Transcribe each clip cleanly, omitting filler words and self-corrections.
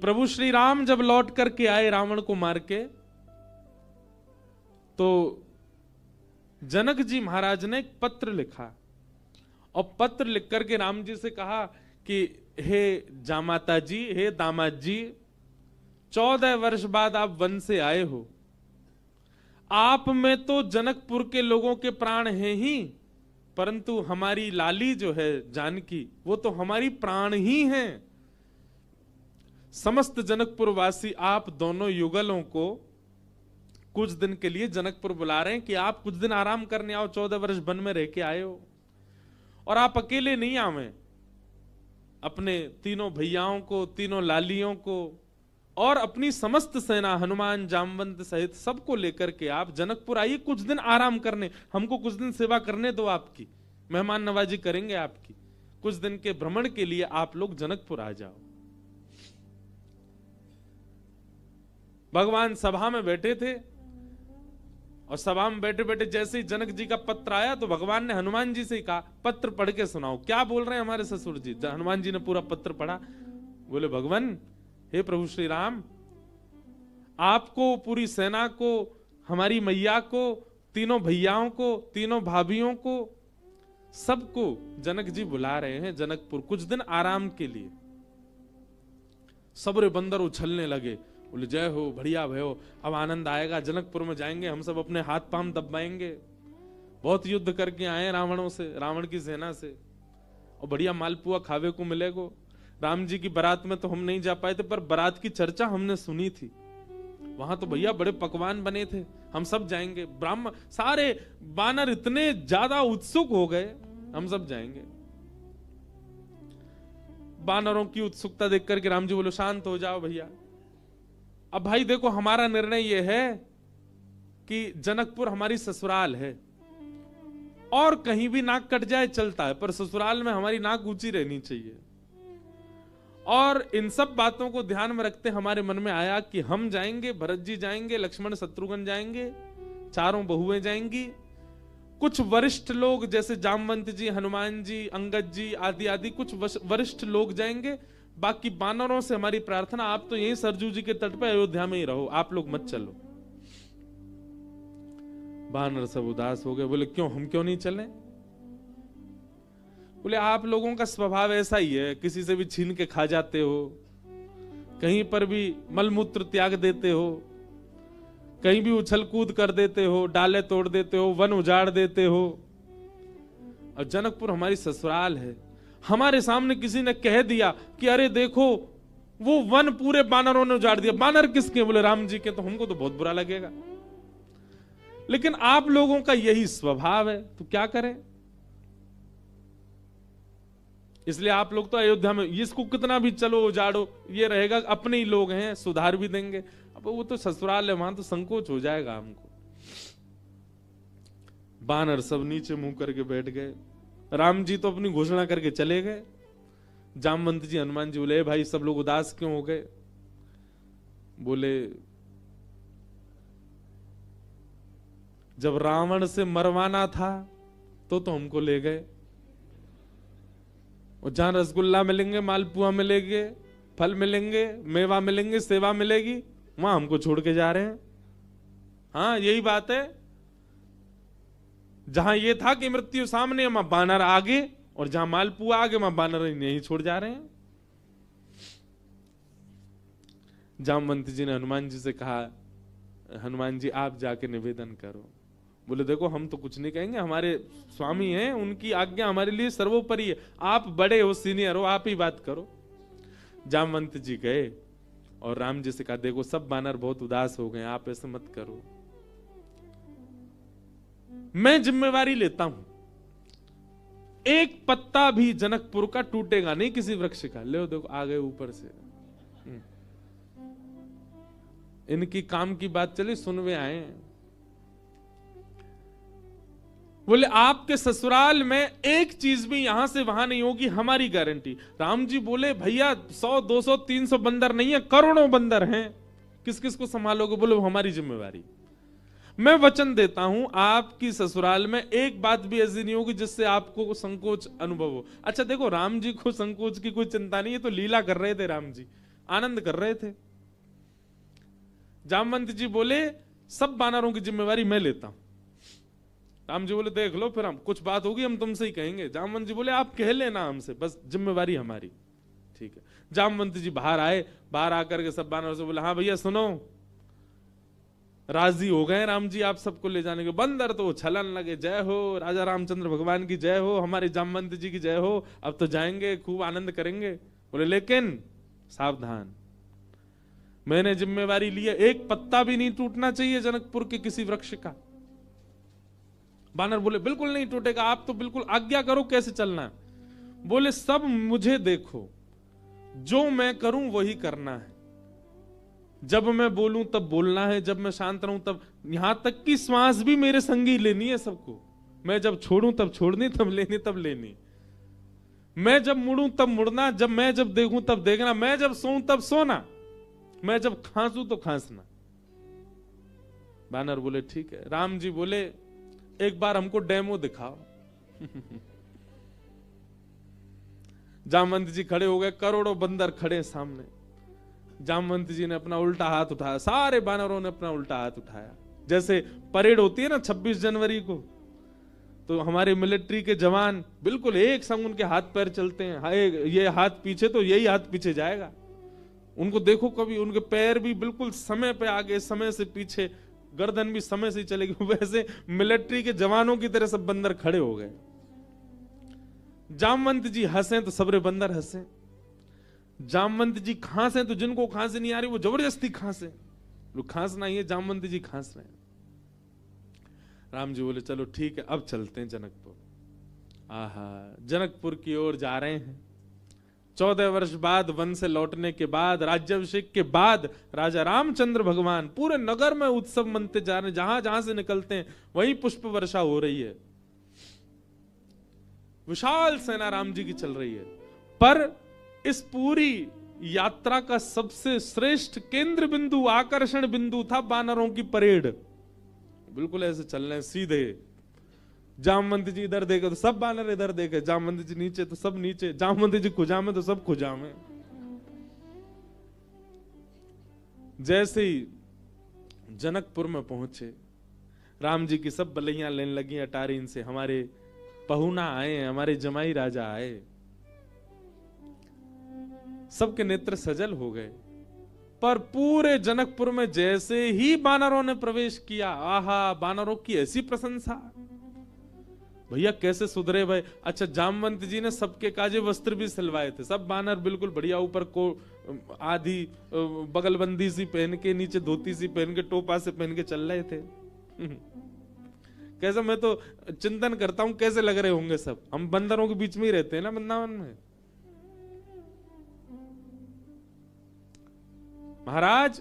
प्रभु श्री राम जब लौट करके आए रावण को मार के, तो जनक जी महाराज ने एक पत्र लिखा और पत्र लिख करके राम जी से कहा कि हे जामाता जी, हे दामाद जी, 14 वर्ष बाद आप वन से आए हो। आप में तो जनकपुर के लोगों के प्राण हैं ही, परंतु हमारी लाली जो है जानकी, वो तो हमारी प्राण ही हैं। समस्त जनकपुर वासी आप दोनों युगलों को कुछ दिन के लिए जनकपुर बुला रहे हैं कि आप कुछ दिन आराम करने आओ, 14 वर्ष वन में रह के आए हो। और आप अकेले नहीं आवे, अपने तीनों भैयाओं को, तीनों लालियों को और अपनी समस्त सेना हनुमान जामवंत सहित सबको लेकर के आप जनकपुर आइए, कुछ दिन आराम करने, हमको कुछ दिन सेवा करने दो, आपकी मेहमान नवाजी करेंगे आपकी। कुछ दिन के भ्रमण के लिए आप लोग जनकपुर आ जाओ। भगवान सभा में बैठे थे और सभा में बैठे बैठे जैसे ही जनक जी का पत्र आया तो भगवान ने हनुमान जी से कहा, पत्र पढ़ के सुनाओ, क्या बोल रहे हैं हमारे ससुर जी। हनुमान जी ने पूरा पत्र पढ़ा। बोले, भगवान, हे प्रभु श्री राम, आपको, पूरी सेना को, हमारी मैया को, तीनों भैयाओं को, तीनों भाभियों को, सबको जनक जी बुला रहे हैं जनकपुर कुछ दिन आराम के लिए। सबरे बंदर उछलने लगे। बोले, जय हो, बढ़िया भयो, अब आनंद आएगा, जनकपुर में जाएंगे, हम सब अपने हाथ पांव दबाएंगे। बहुत युद्ध करके आए रावणों से, रावण की सेना से, और बढ़िया मालपुआ खावे को मिलेगा। राम जी की बारात में तो हम नहीं जा पाए थे, पर बारात की चर्चा हमने सुनी थी। वहां तो भैया बड़े पकवान बने थे, हम सब जाएंगे। ब्राह्मण सारे बानर इतने ज्यादा उत्सुक हो गए, हम सब जाएंगे। बानरों की उत्सुकता देख करके राम जी बोलो, शांत हो जाओ भैया। अब भाई देखो, हमारा निर्णय यह है कि जनकपुर हमारी ससुराल है, और कहीं भी नाक कट जाए चलता है, पर ससुराल में हमारी नाक ऊंची रहनी चाहिए। और इन सब बातों को ध्यान में रखते हमारे मन में आया कि हम जाएंगे, भरत जी जाएंगे, लक्ष्मण शत्रुघ्न जाएंगे, चारों बहुएं जाएंगी, कुछ वरिष्ठ लोग जैसे जामवंत जी, हनुमान जी, अंगद जी आदि आदि कुछ वरिष्ठ लोग जाएंगे। बाकी बानरों से हमारी प्रार्थना, आप तो यहीं सरजू जी के तट पे अयोध्या में ही रहो, आप लोग मत चलो। बानर सब उदास हो गए। बोले, क्यों, हम क्यों नहीं चलें? बोले, आप लोगों का स्वभाव ऐसा ही है, किसी से भी छीन के खा जाते हो, कहीं पर भी मलमूत्र त्याग देते हो, कहीं भी उछल कूद कर देते हो, डाले तोड़ देते हो, वन उजाड़ देते हो। और जनकपुर हमारी ससुराल है। हमारे सामने किसी ने कह दिया कि अरे देखो, वो वन पूरे बानरों ने उजाड़ दिया। बानर किसके? बोले, राम जी के। तो हमको तो बहुत बुरा लगेगा, लेकिन आप लोगों का यही स्वभाव है, तो क्या करें? इसलिए आप लोग तो अयोध्या में, इसको कितना भी चलो उजाड़ो, ये रहेगा, अपने ही लोग हैं, सुधार भी देंगे। अब वो तो ससुराल है, वहां तो संकोच हो जाएगा हमको। बानर सब नीचे मुंह करके बैठ गए। राम जी तो अपनी घोषणा करके चले गए। जामवंत जी, हनुमान जी बोले, भाई सब लोग उदास क्यों हो गए? बोले, जब रावण से मरवाना था तो हमको ले गए, और जहां रसगुल्ला मिलेंगे, मालपुआ मिलेंगे, फल मिलेंगे, मेवा मिलेंगे, सेवा मिलेगी, वहां हमको छोड़ के जा रहे हैं। हाँ, यही बात है। जहां ये था कि मृत्यु सामने, वहां बानर आगे, और जहां मालपुआ आगे, वहां बानर नहीं छोड़ जा रहे हैं। जामवंत जी ने हनुमान जी से कहा, हनुमान जी आप जाके निवेदन करो। बोले, देखो हम तो कुछ नहीं कहेंगे, हमारे स्वामी हैं, उनकी आज्ञा हमारे लिए सर्वोपरि है। आप बड़े हो, सीनियर हो, आप ही बात करो। जामवंत जी गए और राम जी से कहा, देखो सब बानर बहुत उदास हो गए, आप ऐसे मत करो, मैं जिम्मेवारी लेता हूं, एक पत्ता भी जनकपुर का टूटेगा नहीं, किसी वृक्ष का। ले देखो, आ गए ऊपर से। इनकी काम की बात चली, सुनवे आए। बोले, आपके ससुराल में एक चीज भी यहां से वहां नहीं होगी, हमारी गारंटी। राम जी बोले, भैया 100, 200, 300 बंदर नहीं है, करोड़ों बंदर हैं, किस किस को संभालोगे? बोले, वो हमारी जिम्मेवारी। मैं वचन देता हूं, आपकी ससुराल में एक बात भी ऐसी नहीं होगी जिससे आपको संकोच अनुभव हो। अच्छा देखो, राम जी को संकोच की कोई चिंता नहीं है, तो लीला कर रहे थे राम जी। आनंद कर रहे थे। जामवंत जी बोले सब बानरों की जिम्मेवारी मैं लेता हूं। राम जी बोले देख लो, फिर हम कुछ बात होगी हम तुमसे ही कहेंगे। जामवंत जी बोले आप कह लेना हमसे, बस जिम्मेवारी हमारी। ठीक है। जामवंत जी बाहर आए, बाहर आकर के सब बानरों से बोले हाँ भैया सुनो, राजी हो गए राम जी आप सबको ले जाने के। बंदर तो छलन लगे, जय हो राजा रामचंद्र भगवान की जय हो, हमारे जामवंत जी की जय हो, अब तो जाएंगे खूब आनंद करेंगे। बोले लेकिन सावधान, मैंने जिम्मेवारी ली है, एक पत्ता भी नहीं टूटना चाहिए जनकपुर के किसी वृक्ष का। बानर बोले बिल्कुल नहीं टूटेगा, आप तो बिल्कुल आज्ञा करो कैसे चलना है। बोले सब मुझे देखो, जो मैं करूं वही करना है, जब मैं बोलूं तब बोलना है, जब मैं शांत रहूं तब, यहां तक कि श्वास भी मेरे संगी लेनी है सबको। मैं जब छोड़ूं तब छोड़नी, तब लेनी तब लेनी, मैं जब मुड़ूं तब मुड़ना, मैं जब देखूं तब देखना, मैं जब सोऊं तब सोना, मैं जब खांसूं तो खांसना। बानर बोले ठीक है। राम जी बोले एक बार हमको डेमो दिखाओ। जामवंत जी खड़े हो गए, करोड़ों बंदर खड़े सामने। जामवंत जी ने अपना उल्टा हाथ उठाया, सारे बानरों ने अपना उल्टा हाथ उठाया। जैसे परेड होती है ना 26 जनवरी को, तो हमारे मिलिट्री के जवान बिल्कुल एक संग उनके हाथ पैर चलते हैं, ये हाथ पीछे तो यही हाथ पीछे जाएगा। उनको देखो कभी, उनके पैर भी बिल्कुल समय पे आगे, समय से पीछे, गर्दन भी समय से चलेगी। वैसे मिलिट्री के जवानों की तरह सब बंदर खड़े हो गए। जामवंत जी हंसे तो सबरे बंदर हंसे। जामवंत जी खांसे तो जिनको खांसी नहीं आ रही वो जबरदस्ती खांसे। लोग खांसना ही है, जामवंत जी खांस रहे हैं। राम जी बोले चलो ठीक है, अब चलते हैं जनकपुर। आहा, जनकपुर की ओर जा रहे हैं। 14 वर्ष बाद वन से लौटने के बाद, राज्याभिषेक के बाद, राजा रामचंद्र भगवान पूरे नगर में उत्सव मनते जा रहे हैं। जहां जहां से निकलते हैं वहीं पुष्प वर्षा हो रही है, विशाल सेना राम जी की चल रही है। पर इस पूरी यात्रा का सबसे श्रेष्ठ केंद्र बिंदु, आकर्षण बिंदु था बानरों की परेड। बिल्कुल ऐसे चल रहे हैं सीधे। जामवंत जी इधर देखे तो सब बानर इधर देखे, जामवंत जी नीचे तो सब नीचे, जामवंत जी खुजा में तो सब खुजा में। जैसे ही जनकपुर में पहुंचे, राम जी की सब बलैयां लेने लगी अटारीन से, हमारे पहुना आए, हमारे जमाई राजा आए। सबके नेत्र सजल हो गए। पर पूरे जनकपुर में जैसे ही बानरों ने प्रवेश किया, आहा, बानरों की ऐसी प्रशंसा, भैया कैसे सुधरे भाई। अच्छा, जामवंत जी ने सबके काजे वस्त्र भी सिलवाए थे। सब बानर बिल्कुल बढ़िया, ऊपर को आधी बगलबंदी सी पहन के, नीचे धोती सी पहन के, टोपा से पहन के चल रहे थे। कैसा, मैं तो चिंतन करता हूं कैसे लग रहे होंगे सब। हम बंदरों के बीच में ही रहते हैं ना वृंदावन में। महाराज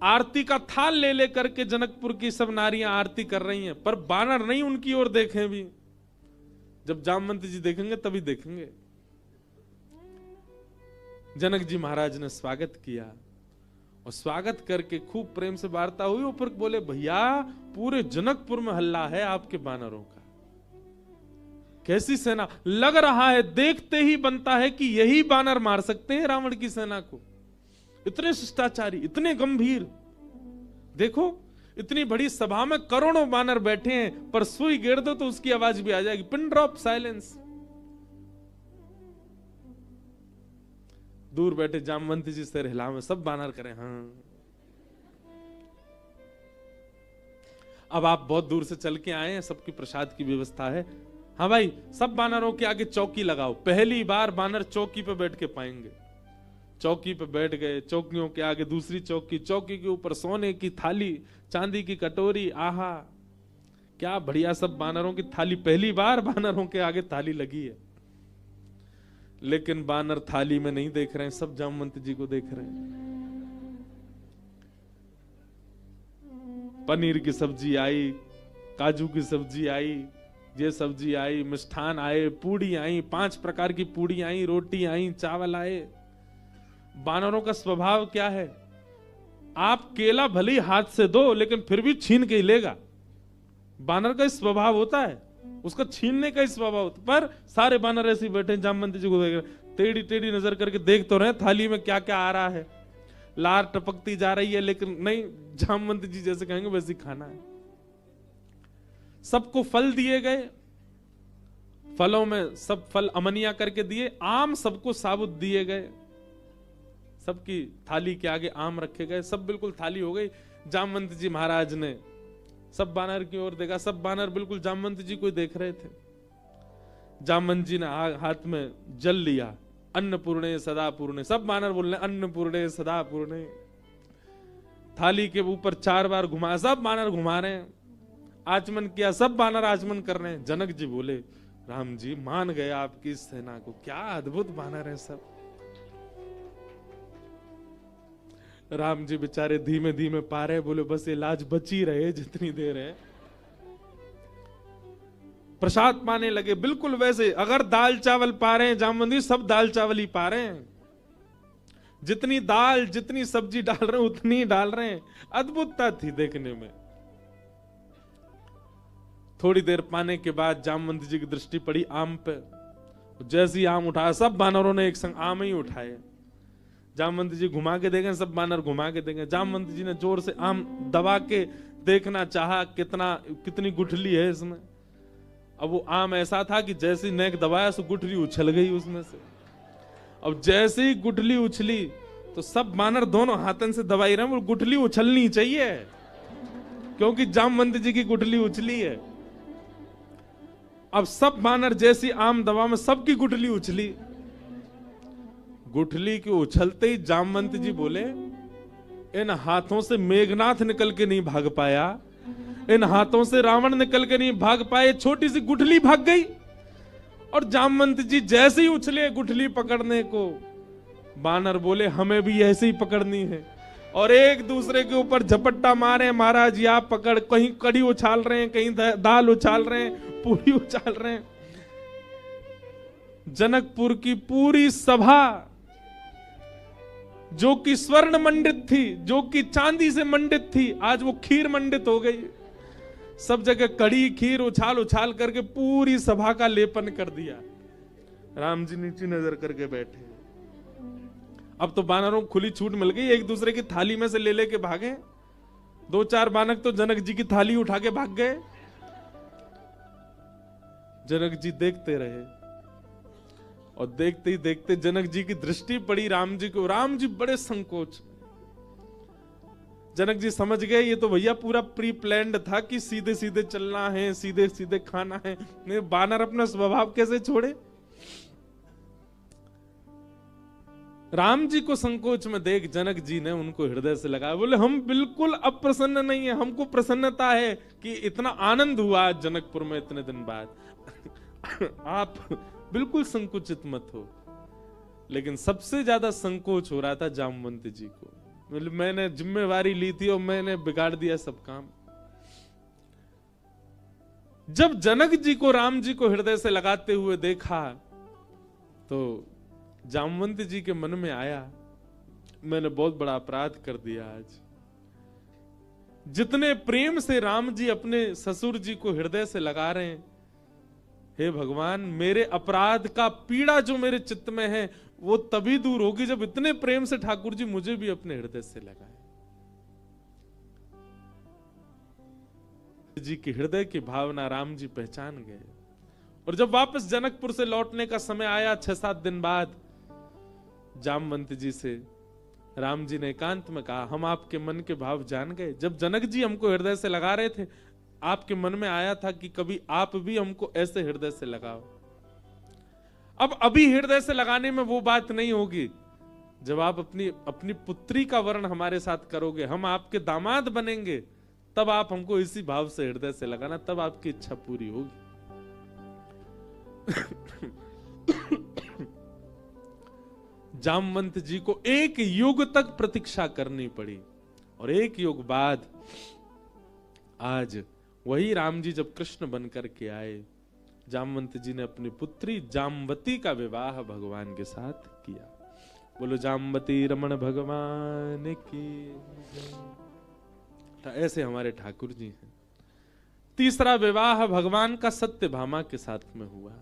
आरती का थाल ले लेकर के जनकपुर की सब नारियां आरती कर रही हैं, पर बानर नहीं उनकी ओर देखें भी। जब जामवंत जी देखेंगे तभी देखेंगे। जनक जी महाराज ने स्वागत किया, और स्वागत करके खूब प्रेम से वार्ता हुई। और फिर बोले भैया पूरे जनकपुर में हल्ला है आपके बानरों का, कैसी सेना। लग रहा है देखते ही बनता है कि यही बानर मार सकते हैं रावण की सेना को। इतने शिष्टाचारी, इतने गंभीर। देखो इतनी बड़ी सभा में करोड़ों बानर बैठे हैं, पर सुई गिर दो तो उसकी आवाज भी आ जाएगी। Pin drop silence. दूर बैठे जामवंत जी सिर हिलावे, सब बानर करें हाँ। अब आप बहुत दूर से चल के आए हैं, सबकी प्रसाद की व्यवस्था है। हाँ भाई, सब बानरों के आगे चौकी लगाओ। पहली बार बानर चौकी पे बैठ के पाएंगे। चौकी पे बैठ गए, चौकियों के आगे दूसरी चौकी, चौकी के ऊपर सोने की थाली, चांदी की कटोरी। आहा, क्या बढ़िया। सब बानरों की थाली, पहली बार बानरों के आगे थाली लगी है। लेकिन बानर थाली में नहीं देख रहे हैं, सब जामवंत जी को देख रहे हैं। पनीर की सब्जी आई, काजू की सब्जी आई, ये सब्जी आई, मिष्ठान आए, पूड़ी आई, 5 प्रकार की पूड़ी आई, रोटी आई, चावल आए। बानरों का स्वभाव क्या है, आप केला भले ही हाथ से दो लेकिन फिर भी छीन के ही लेगा। बानर का स्वभाव होता है, उसका छीनने का ही स्वभाव होता। पर सारे बानर ऐसे बैठे जामवंत जी को देख रहे, टेढ़ी टेढ़ी नजर करके देख तो रहे थाली में क्या क्या आ रहा है। लार टपकती जा रही है, लेकिन नहीं, जामवंत जी जैसे कहेंगे वैसे ही खाना है। सबको फल दिए गए, फलों में सब फल अमनिया करके दिए, आम सबको साबुत दिए गए, सबकी थाली के आगे आम रखे गए, सब बिल्कुल थाली हो गई। जामवंत जी महाराज ने सब बानर की ओर देखा, सब बानर बिल्कुल जामवंत जी को देख रहे थे। जामवंत जी ने हाथ में जल लिया, अन्नपूर्णे सदा पूर्णे, सब बानर बोल रहे अन्नपूर्णे सदा पूर्णे। थाली के ऊपर 4 बार घुमाया, सब बानर घुमा रहे हैं। आचमन किया, सब बानर आचमन कर रहे हैं। जनक जी बोले, राम जी मान गए आपकी सेना को, क्या अद्भुत बानर है सब। राम जी बेचारे धीमे धीमे पा रहे, बोले बस ये लाज बची रहे जितनी देर है। प्रसाद पाने लगे, बिल्कुल वैसे अगर दाल चावल पा रहे हैं जामवंत जी, सब दाल चावल ही पा रहे हैं, जितनी दाल जितनी सब्जी डाल रहे हैं उतनी डाल रहे हैं। अद्भुतता थी देखने में। थोड़ी देर पाने के बाद जामवंत जी की दृष्टि पड़ी आम पे, जैसे ही आम उठाया, सब बानरों ने एक संग आम ही उठाए। जामवंत जी घुमा के देखें, सब बानर घुमा के देखें। जामवंत जी ने जोर से आम दबा के देखना चाहा, कितनी गुठली है इसमें। अब वो आम ऐसा था कि जैसे नेक दबाया सो गुठली उछल गई उसमें से। अब जैसे ही गुठली उछली तो सब बानर दोनों हाथन से दबाई रहे, वो गुठली उछलनी चाहिए क्योंकि जामवंत जी की गुठली उछली है। अब सब बानर जैसी आम दबा में सबकी गुठली उछली। गुठली के उछलते ही जामवंत जी बोले, इन हाथों से मेघनाथ निकल के नहीं भाग पाया, इन हाथों से रावण निकल के नहीं भाग पाए, छोटी सी गुठली भाग गई। और जामवंत जी जैसे ही उछले गुठली पकड़ने को, बानर बोले हमें भी ऐसे ही पकड़नी है, और एक दूसरे के ऊपर झपट्टा मारे। महाराज या पकड़, कहीं कड़ी उछाल रहे हैं, कहीं दाल उछाल रहे हैं, पूरी उछाल रहे हैं। जनकपुर की पूरी सभा जो कि स्वर्ण मंडित थी, जो कि चांदी से मंडित थी, आज वो खीर मंडित हो गई। सब जगह कड़ी खीर उछाल उछाल करके पूरी सभा का लेपन कर दिया। राम जी नीचे नजर करके बैठे। अब तो बानरों को खुली छूट मिल गई, एक दूसरे की थाली में से ले लेके भागे। 2-4 बानर तो जनक जी की थाली उठा के भाग गए। जनक जी देखते रहे, और देखते ही देखते जनक जी की दृष्टि पड़ी राम जी को। राम जी बड़े संकोच। जनक जी समझ गए ये तो भैया पूरा प्री प्लान्ड था कि सीधे सीधे चलना है, सीधे सीधे खाना है। नहीं, बानर अपना स्वभाव कैसे छोड़े। राम जी को संकोच में देख जनक जी ने उनको हृदय से लगाया, बोले हम बिल्कुल अप्रसन्न नहीं है, हमको प्रसन्नता है कि इतना आनंद हुआ आज जनकपुर में इतने दिन बाद। आप बिल्कुल संकुचित मत हो। लेकिन सबसे ज्यादा संकोच हो रहा था जामवंत जी को। मैंने जिम्मेवारी ली थी और मैंने बिगाड़ दिया सब काम। जब जनक जी को राम जी को हृदय से लगाते हुए देखा तो जामवंत जी के मन में आया, मैंने बहुत बड़ा अपराध कर दिया आज। जितने प्रेम से राम जी अपने ससुर जी को हृदय से लगा रहे हैं, हे भगवान, मेरे अपराध का पीड़ा जो मेरे चित्त में है वो तभी दूर होगी जब इतने प्रेम से ठाकुर जी मुझे भी अपने हृदय से लगाए। जी की हृदय की भावना राम जी पहचान गए। और जब वापस जनकपुर से लौटने का समय आया 6-7 दिन बाद, जामवंत जी से राम जी ने एकांत में कहा, हम आपके मन के भाव जान गए। जब जनक जी हमको हृदय से लगा रहे थे, आपके मन में आया था कि कभी आप भी हमको ऐसे हृदय से लगाओ। अब अभी हृदय से लगाने में वो बात नहीं होगी। जब आप अपनी पुत्री का वर्ण हमारे साथ करोगे, हम आपके दामाद बनेंगे, तब आप हमको इसी भाव से हृदय से लगाना, तब आपकी इच्छा पूरी होगी। जामवंत जी को 1 युग तक प्रतीक्षा करनी पड़ी, और 1 युग बाद आज वही राम जी जब कृष्ण बनकर के आए, जामवंत जी ने अपनी पुत्री जामवती का विवाह भगवान के साथ किया। बोलो जामवती रमण भगवान की। ऐसे हमारे ठाकुर जी हैं। तीसरा विवाह भगवान का सत्यभामा के साथ में हुआ।